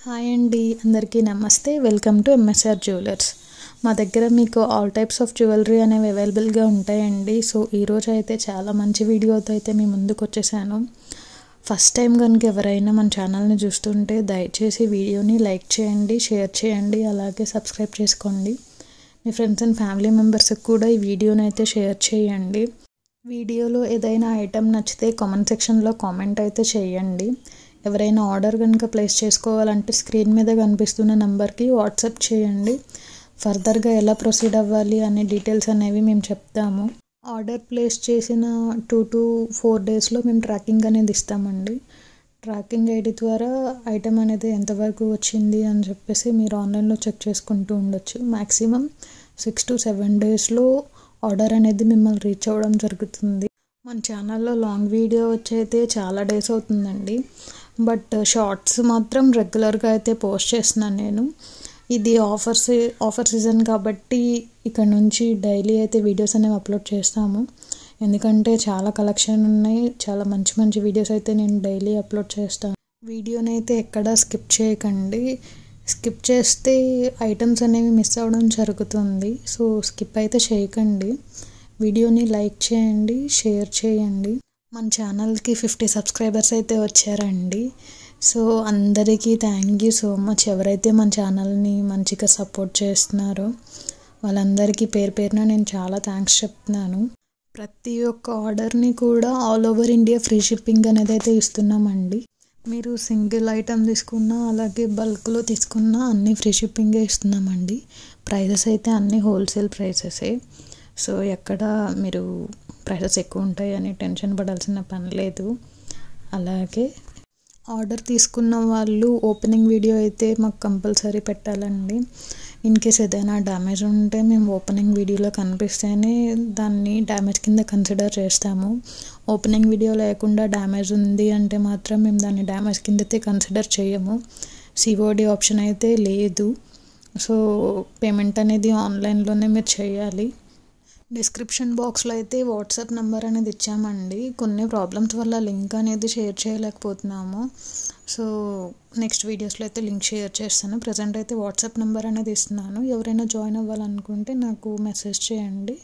Hi అండి, అందరికీ నమస్తే. Welcome to MSR jewellers. మా దగ్గర మీకు ఆల్ టైప్స్ ఆఫ్ జ్యువెలరీ అనేవి అవైలబుల్గా ఉంటాయండి. సో ఈరోజు అయితే చాలా మంచి వీడియోతో అయితే మీ ముందుకు వచ్చేసాను. ఫస్ట్ టైం కనుక ఎవరైనా మన ఛానల్ని చూస్తుంటే దయచేసి వీడియోని లైక్ చేయండి, షేర్ చేయండి, అలాగే సబ్స్క్రైబ్ చేసుకోండి. మీ ఫ్రెండ్స్ అండ్ ఫ్యామిలీ మెంబర్స్కి కూడా ఈ వీడియోని అయితే షేర్ చేయండి. వీడియోలో ఏదైనా ఐటెం నచ్చితే కామెంట్ సెక్షన్లో కామెంట్ అయితే చేయండి. ఎవరైనా ఆర్డర్ కనుక ప్లేస్ చేసుకోవాలంటే స్క్రీన్ మీద కనిపిస్తున్న నెంబర్కి వాట్సాప్ చేయండి. ఫర్దర్గా ఎలా ప్రొసీడ్ అవ్వాలి అనే డీటెయిల్స్ అనేవి మేము చెప్తాము. ఆర్డర్ ప్లేస్ చేసిన 2 to 4 డేస్లో మేము ట్రాకింగ్ అనేది ఇస్తామండి. ట్రాకింగ్ ఐడి ద్వారా ఐటెం అనేది ఎంతవరకు వచ్చింది అని చెప్పేసి మీరు ఆన్లైన్లో చెక్ చేసుకుంటూ ఉండొచ్చు. మ్యాక్సిమం 6 to 7 డేస్లో ఆర్డర్ అనేది మిమ్మల్ని రీచ్ అవ్వడం జరుగుతుంది. మన ఛానల్లో లాంగ్ వీడియో వచ్చి అయితే చాలా డేస్ అవుతుందండి, బట్ షార్ట్స్ మాత్రం రెగ్యులర్గా అయితే పోస్ట్ చేస్తున్నాను నేను. ఇది ఆఫర్ సీజన్ కాబట్టి ఇక్కడ నుంచి డైలీ అయితే వీడియోస్ అనేవి అప్లోడ్ చేస్తాము. ఎందుకంటే చాలా కలెక్షన్ ఉన్నాయి, చాలా మంచి మంచి వీడియోస్ అయితే నేను డైలీ అప్లోడ్ చేస్తాను. వీడియోని అయితే ఎక్కడా స్కిప్ చేయకండి. స్కిప్ చేస్తే ఐటమ్స్ అనేవి మిస్ అవ్వడం జరుగుతుంది. సో స్కిప్ అయితే చేయకండి. వీడియోని లైక్ చేయండి, షేర్ చేయండి. మన ఛానల్కి 50 సబ్స్క్రైబర్స్ అయితే వచ్చారండి. సో అందరికీ థ్యాంక్ యూ సో మచ్. ఎవరైతే మన ఛానల్ని మంచిగా సపోర్ట్ చేస్తున్నారో వాళ్ళందరికీ పేరు పేరున నేను చాలా థ్యాంక్స్ చెప్తున్నాను. ప్రతి ఒక్క ఆర్డర్ని కూడా all over India free shipping అనేది అయితే ఇస్తున్నామండి. మీరు సింగిల్ ఐటమ్ తీసుకున్నా అలాగే బల్క్లో తీసుకున్నా అన్నీ ఫ్రీ షిప్పింగే ఇస్తున్నామండి. ప్రైజెస్ అయితే అన్నీ హోల్సేల్ ప్రైసెసే. సో ఎక్కడ మీరు ప్రైసెస్ ఎక్కువ ఉంటాయని టెన్షన్ పడాల్సిన పని లేదు. అలాగే ఆర్డర్ తీసుకున్న వాళ్ళు ఓపెనింగ్ వీడియో అయితే మాకు కంపల్సరీ పెట్టాలండి. ఇన్ కేస్ ఏదైనా డ్యామేజ్ ఉంటే మేము ఓపెనింగ్ వీడియోలో కనిపిస్తేనే దాన్ని డ్యామేజ్ కింద కన్సిడర్ చేస్తాము. ఓపెనింగ్ వీడియో లేకుండా డ్యామేజ్ ఉంది అంటే మాత్రం మేము దాన్ని డ్యామేజ్ కింద అయితే కన్సిడర్ చేయము. సిఓడి ఆప్షన్ అయితే లేదు. సో పేమెంట్ అనేది ఆన్లైన్లోనే మీరు చేయాలి. డిస్క్రిప్షన్ బాక్స్లో అయితే వాట్సాప్ నెంబర్ అనేది ఇచ్చామండి. కొన్ని ప్రాబ్లమ్స్ వల్ల లింక్ అనేది షేర్ చేయలేకపోతున్నాము. సో నెక్స్ట్ వీడియోస్లో అయితే లింక్ షేర్ చేస్తాను. ప్రజెంట్ అయితే వాట్సాప్ నెంబర్ అనేది ఇస్తున్నాను. ఎవరైనా జాయిన్ అవ్వాలనుకుంటే నాకు మెసేజ్ చేయండి.